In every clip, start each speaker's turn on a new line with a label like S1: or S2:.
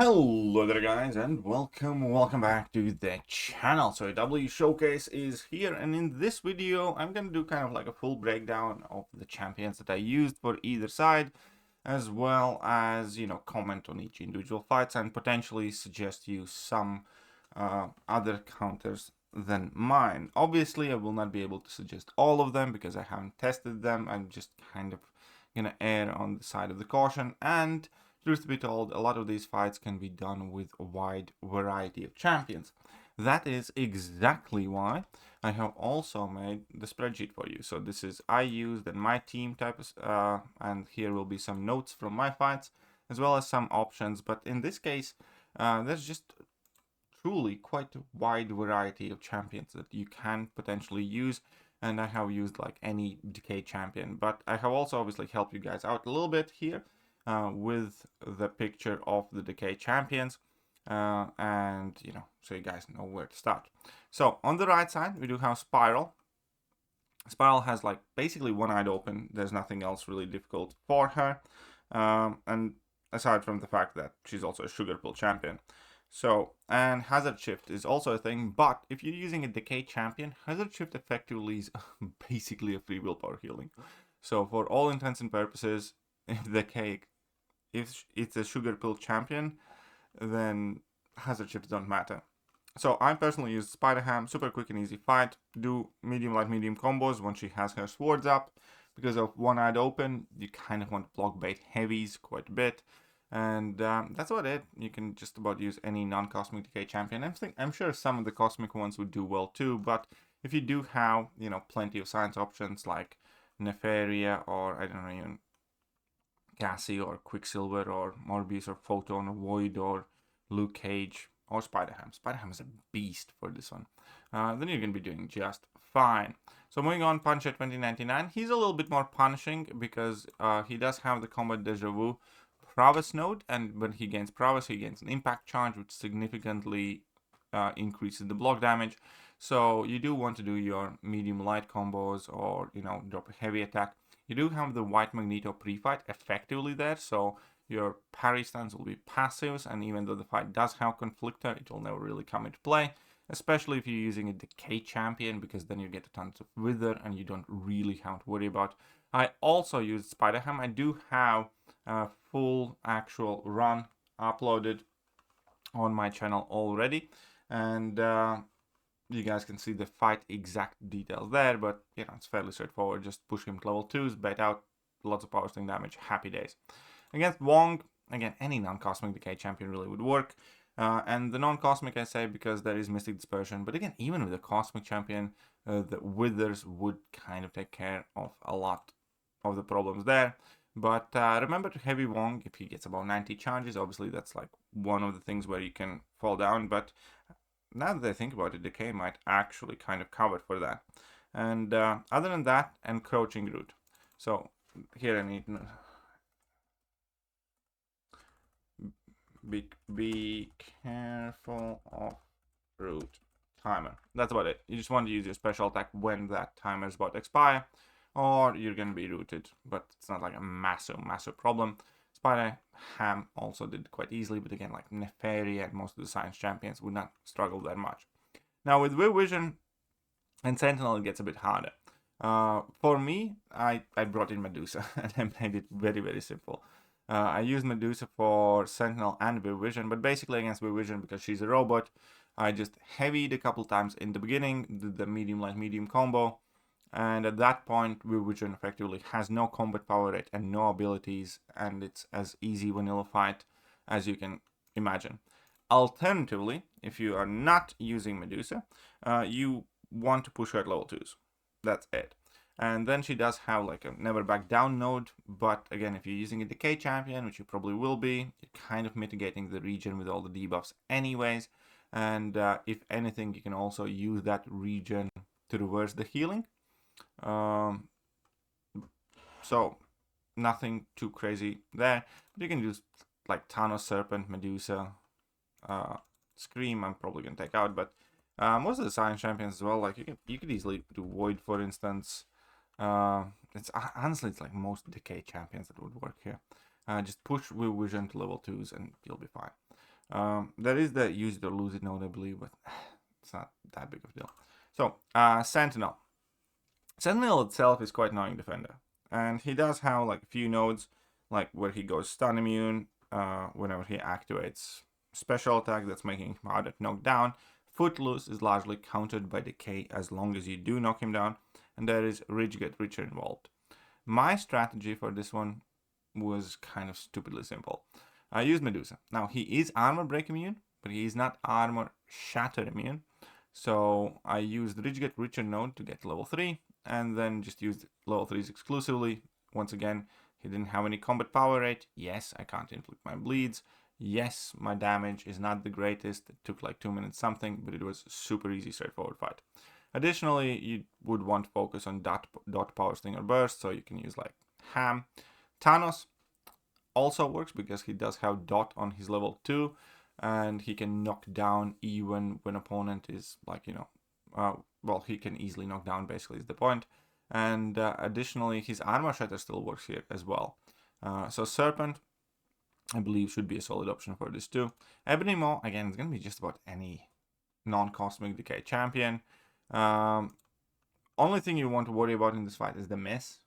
S1: Hello there guys, and welcome back to the channel. So a W showcase is here, and in this video I'm gonna do kind of like a full breakdown of the champions that I used for either side, as well as, you know, comment on each individual fights and potentially suggest you some other counters than mine. Obviously I will not be able to suggest all of them because I haven't tested them. I'm just kind of gonna err on the side of the caution, and truth be told, a lot of these fights can be done with a wide variety of champions. That is exactly why I have also made the spreadsheet for you. So this is I used and my team type of, and here will be some notes from my fights, as well as some options. But in this case, there's just truly quite a wide variety of champions that you can potentially use. And I have used like any decay champion, but I have also obviously helped you guys out a little bit here with the picture of the decay champions, and you know, so you guys know where to start. So on the right side we do have Spiral. Spiral has like basically one eye open. There's nothing else really difficult for her, and aside from the fact that she's also a sugar pill champion. So, and Hazard Shift is also a thing, but if you're using a decay champion, Hazard Shift effectively is basically a free willpower healing. So for all intents and purposes, if it's a sugar pill champion, then hazard shifts don't matter. So I personally use Spider Ham, super quick and easy fight, do medium light medium combos when she has her swords up. Because of one-eyed open, you kind of want to block bait heavies quite a bit. And that's about it. You can just about use any non-cosmic decay champion. I'm sure some of the cosmic ones would do well too, but if you do have, you know, plenty of science options like Nefaria or I don't know, even Cassie or Quicksilver or Morbius or Photon or Void or Luke Cage or Spider-Ham. Spider-Ham is a beast for this one. Then you're going to be doing just fine. So moving on, Punisher 2099. He's a little bit more punishing because he does have the Combat Deja Vu Prowess node, and when he gains Prowess, he gains an impact charge, which significantly increases the block damage. So you do want to do your medium light combos or, you know, drop a heavy attack. You do have the White Magneto pre-fight effectively there, so your parry stance will be passives, and even though the fight does have Conflictor, it will never really come into play, especially if you're using a Decay champion, because then you get a ton of Wither and you don't really have to worry about. I also use Spider-Ham. I do have a full actual run uploaded on my channel already, and you guys can see the fight exact details there, but you know, it's fairly straightforward. Just push him to level 2s, bait out, lots of power sting damage, happy days. Against Wong, again, any non-cosmic decay champion really would work. And the non-cosmic I say because there is Mystic Dispersion, but again, even with a cosmic champion, the Withers would kind of take care of a lot of the problems there. But remember to heavy Wong if he gets about 90 charges. Obviously that's like one of the things where you can fall down, but now that I think about it, Decay might actually kind of cover for that. And other than that, Encroaching Root. So here I need be careful of root timer. That's about it. You just want to use your special attack when that timer is about to expire, or you're going to be rooted, but it's not like a massive problem. Spider-Ham also did quite easily, but again, like Nefaria and most of the science champions would not struggle that much. Now with Vision and Sentinel, it gets a bit harder. For me, I brought in Medusa and I made it very simple. I used Medusa for Sentinel and Vision, but basically against Vision, because she's a robot, I just heavied a couple times in the beginning, did the medium light medium combo, and at that point Vision effectively has no combat power rate and no abilities, and it's as easy vanilla fight as you can imagine. Alternatively, if you are not using Medusa, you want to push her at level 2s. That's it. And then she does have like a never back down node, but again, if you're using a decay champion, which you probably will be, you're kind of mitigating the regen with all the debuffs anyways. And if anything, you can also use that regen to reverse the healing. So nothing too crazy there, but you can use like Thanos, Serpent, Medusa, Scream. I'm probably gonna take out, but most of the science champions as well. Like you could easily do Void, for instance. It's honestly, it's like most decay champions that would work here. Just push Vision to level 2s and you'll be fine. There is the use it or lose it node, I believe, but it's not that big of a deal. So, Sentinel. Sentinel itself is quite annoying defender, and he does have like a few nodes, like where he goes stun immune whenever he activates special attack that's making him harder to knock down. Footloose is largely countered by decay as long as you do knock him down, and there is Ridge Get Richer involved. My strategy for this one was kind of stupidly simple. I used Medusa. Now, he is armor break immune, but he is not armor shatter immune. So I used Ridge Get Richer node to get level 3, and then just used level 3s exclusively. Once again, he didn't have any combat power rate. Yes, I can't inflict my bleeds. Yes, my damage is not the greatest. It took like 2 minutes something, but it was super easy, straightforward fight. Additionally, you would want to focus on dot power stinger burst, so you can use like Ham. Thanos also works because he does have dot on his level 2, and he can knock down even when opponent is like, well, he can easily knock down, basically, is the point. And additionally, his armor shatter still works here as well. So Serpent, I believe, should be a solid option for this too. Ebony Maw, again, it's going to be just about any non-cosmic decay champion. Only thing you want to worry about in this fight is the miss.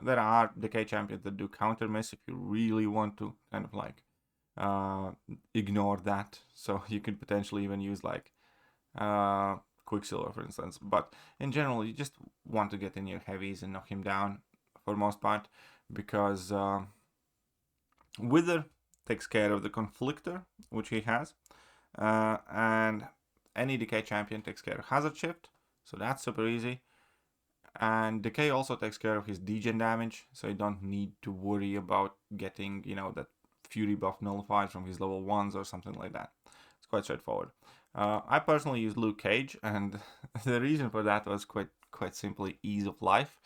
S1: There are decay champions that do counter miss if you really want to kind of like ignore that. So you could potentially even use like Quicksilver, for instance. But in general, you just want to get in your heavies and knock him down for the most part, because Wither takes care of the Conflictor, which he has, and any Decay champion takes care of Hazard Shift, so that's super easy. And Decay also takes care of his degen damage, so you don't need to worry about getting, that Fury buff nullified from his level 1s or something like that. It's quite straightforward. I personally use Luke Cage, and the reason for that was quite simply ease of life,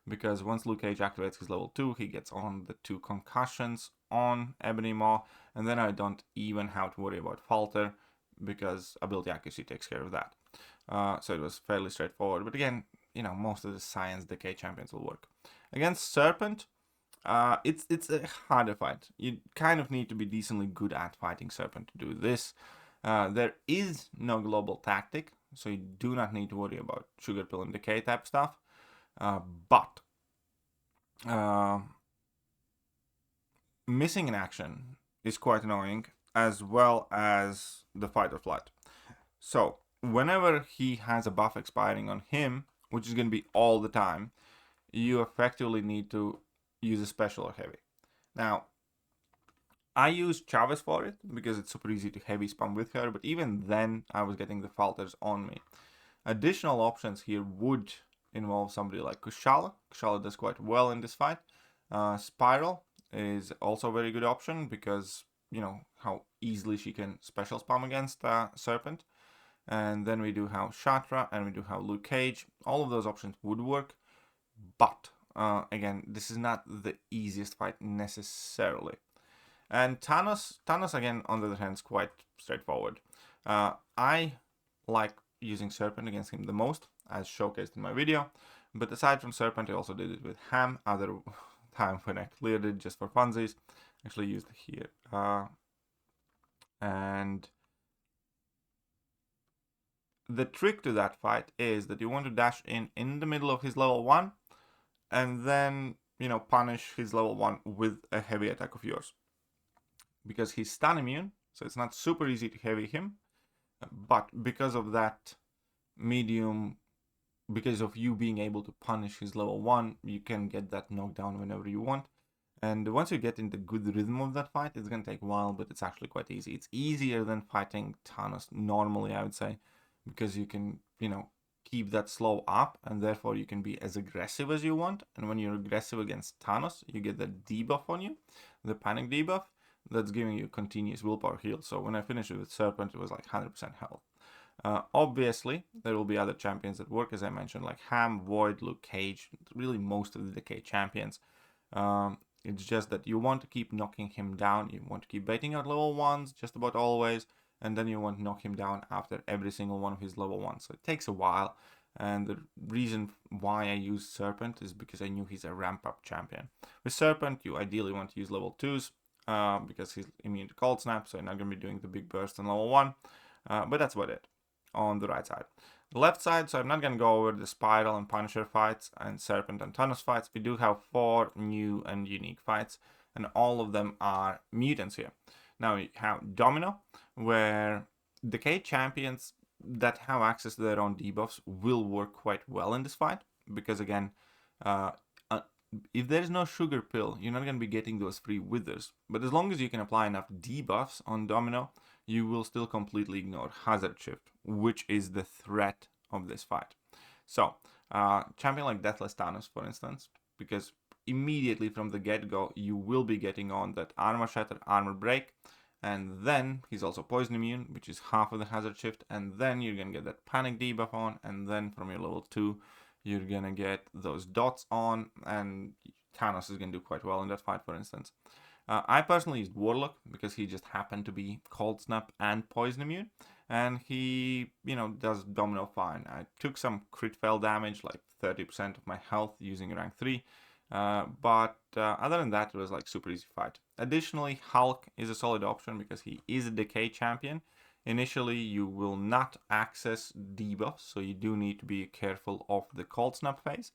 S1: because once Luke Cage activates his level 2, he gets on the 2 concussions on Ebony Maw, and then I don't even have to worry about Falter, because ability accuracy takes care of that. So it was fairly straightforward, but again, most of the science decay champions will work. Against Serpent, it's a harder fight. You kind of need to be decently good at fighting Serpent to do this. There is no global tactic, so you do not need to worry about sugar pill and decay type stuff. But missing in action is quite annoying, as well as the fight or flight. So whenever he has a buff expiring on him, which is going to be all the time, you effectively need to use a special or heavy. Now, I use Chavez for it because it's super easy to heavy spam with her, but even then I was getting the falters on me. Additional options here would involve somebody like Kushala. Kushala does quite well in this fight. Spiral is also a very good option because, how easily she can special spam against Serpent. And then we do have Shatra and we do have Luke Cage. All of those options would work, but again, this is not the easiest fight necessarily. And Thanos again, on the other hand, is quite straightforward. I like using Serpent against him the most, as showcased in my video. But aside from Serpent, I also did it with Ham, other time when I cleared it just for funsies. Actually used it here. And the trick to that fight is that you want to dash in the middle of his level 1, and then, punish his level 1 with a heavy attack of yours. Because he's stun immune, so it's not super easy to heavy him, but because of that medium, because of you being able to punish his level 1, you can get that knockdown whenever you want. And once you get in the good rhythm of that fight, it's going to take a while, but it's actually quite easy. It's easier than fighting Thanos normally, I would say, because you can, keep that slow up, and therefore you can be as aggressive as you want. And when you're aggressive against Thanos, you get the debuff on you, the panic debuff, that's giving you continuous willpower heal. So when I finished it with Serpent, it was like 100% health. Obviously, there will be other champions that work, as I mentioned, like Ham, Void, Luke Cage, really most of the decay champions. It's just that you want to keep knocking him down, you want to keep baiting out level 1s just about always, and then you want to knock him down after every single one of his level 1s. So it takes a while, and the reason why I use Serpent is because I knew he's a ramp-up champion. With Serpent, you ideally want to use level 2s, because he's immune to cold snap, so you're not going to be doing the big burst on level 1. But that's about it on the right side. The left side, so I'm not going to go over the Spiral and Punisher fights and Serpent and Thanos fights. We do have 4 new and unique fights, and all of them are mutants here. Now we have Domino, where Decay champions that have access to their own debuffs will work quite well in this fight, because again, if there's no sugar pill, you're not going to be getting those free withers. But as long as you can apply enough debuffs on Domino, you will still completely ignore Hazard Shift, which is the threat of this fight. So, champion like Deathless Thanos, for instance, because immediately from the get-go, you will be getting on that Armor Shatter, Armor Break, and then he's also Poison Immune, which is half of the Hazard Shift, and then you're going to get that Panic debuff on, and then from your level 2, you're going to get those dots on, and Thanos is going to do quite well in that fight, for instance. I personally used Warlock because he just happened to be Cold Snap and Poison Immune, and he, does Domino fine. I took some crit fail damage, like 30% of my health using rank 3, but other than that, it was like super easy fight. Additionally, Hulk is a solid option because he is a Decay champion. Initially, you will not access debuffs, so you do need to be careful of the Cold Snap phase.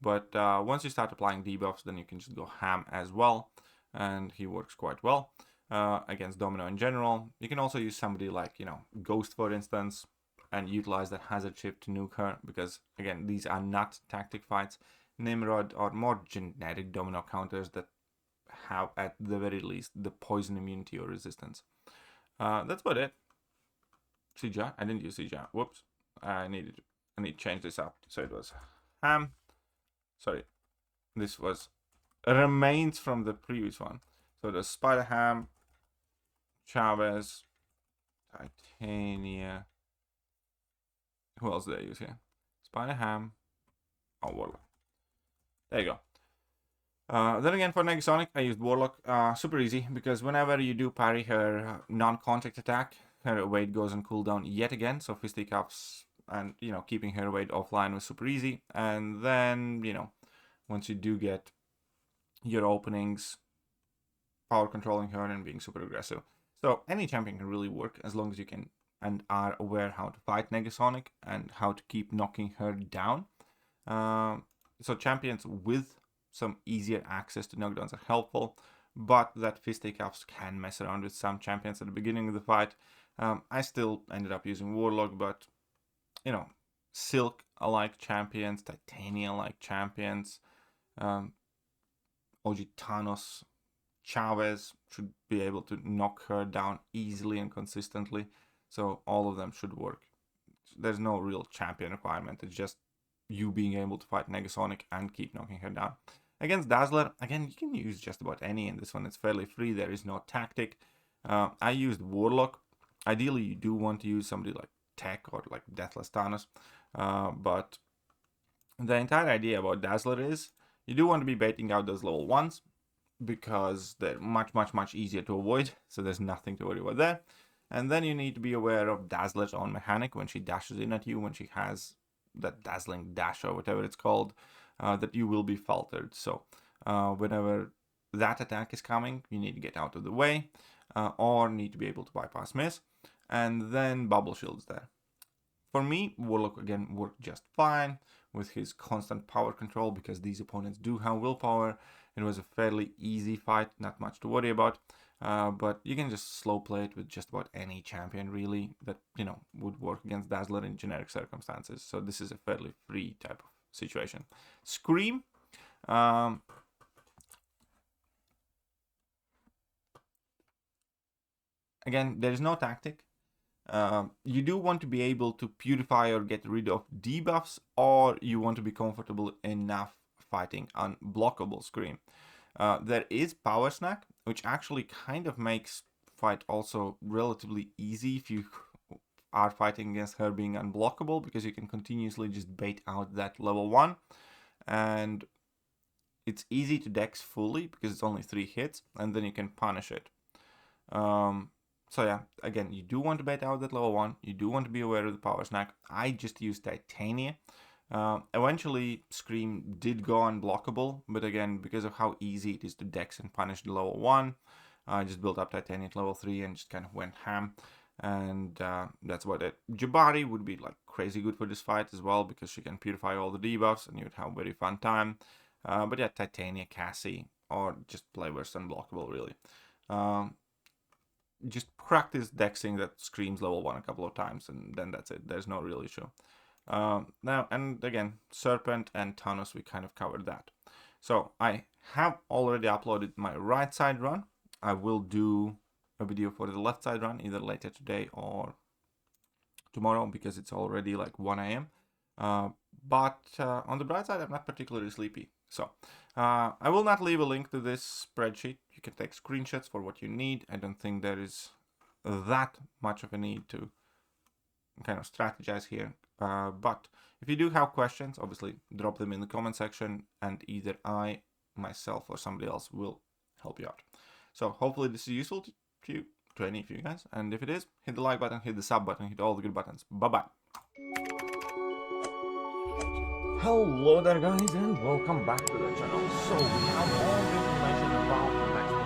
S1: But once you start applying debuffs, then you can just go ham as well, and he works quite well against Domino in general. You can also use somebody like, Ghost, for instance, and utilize that Hazard Shift to nuke her, because, again, these are not tactic fights. Nimrod are more generic Domino counters that have, at the very least, the poison immunity or resistance. That's about it. CGI? I didn't use CGI. Whoops. I need to change this up. So it was ham. Sorry. This was remains from the previous one. So the Spider Ham, Chavez, Titania. Who else did I use here? Spider Ham. Oh, Warlock. There you go. Then again, for Negasonic, I used Warlock. Super easy, because whenever you do parry her non-contact attack, her weight goes on cooldown yet again. So Fisticuffs and, keeping her weight offline was super easy. And then, once you do get your openings, power controlling her and being super aggressive. So any champion can really work as long as you can and are aware how to fight Negasonic and how to keep knocking her down. So champions with some easier access to knockdowns are helpful, but that Fisticuffs can mess around with some champions at the beginning of the fight. I still ended up using Warlock, but, Silk-alike champions, Titania-like champions, OG Thanos, Chavez should be able to knock her down easily and consistently. So all of them should work. There's no real champion requirement. It's just you being able to fight Negasonic and keep knocking her down. Against Dazzler, again, you can use just about any. In this one, it's fairly free. There is no tactic. I used Warlock. Ideally, you do want to use somebody like Tech or like Deathless Thanos. But the entire idea about Dazzler is you do want to be baiting out those level 1s because they're much easier to avoid. So there's nothing to worry about there. And then you need to be aware of Dazzler's own mechanic when she dashes in at you, when she has that dazzling dash or whatever it's called, that you will be faltered. So whenever that attack is coming, you need to get out of the way or need to be able to bypass miss. And then Bubble Shield's there. For me, Warlock again worked just fine with his constant power control because these opponents do have willpower. It was a fairly easy fight, not much to worry about. But you can just slow play it with just about any champion really that, would work against Dazzler in generic circumstances. So this is a fairly free type of situation. Scream. Again, there is no tactic. You do want to be able to purify or get rid of debuffs, or you want to be comfortable enough fighting unblockable Scream. There is Power Snack, which actually kind of makes fight also relatively easy if you are fighting against her being unblockable, because you can continuously just bait out that level 1, and it's easy to dex fully because it's only 3 hits, and then you can punish it. So yeah, again, you do want to bait out that level 1, you do want to be aware of the Power Snack. I just used Titania. Eventually, Scream did go unblockable, but again, because of how easy it is to dex and punish the level 1, I just built up Titania at level 3 and just kind of went ham. And that's what it. Jabari would be like crazy good for this fight as well, because she can purify all the debuffs and you'd have a very fun time. But yeah, Titania, Cassie, or just play versus unblockable really. Just practice dexing that screams level 1 a couple of times, and then that's it. There's no real issue. Now, and again, Serpent and Thanos, we kind of covered that. So I have already uploaded my right side run. I will do a video for the left side run either later today or tomorrow, because it's already like 1 a.m. But on the bright side, I'm not particularly sleepy. So I will not leave a link to this spreadsheet. You can take screenshots for what you need. I don't think there is that much of a need to kind of strategize here. But if you do have questions, obviously drop them in the comment section, and either I, myself, or somebody else will help you out. So hopefully this is useful to any of you guys. And if it is, hit the like button, hit the sub button, hit all the good buttons. Bye-bye. Hello there guys, and welcome back to the channel. So we have all the information about the next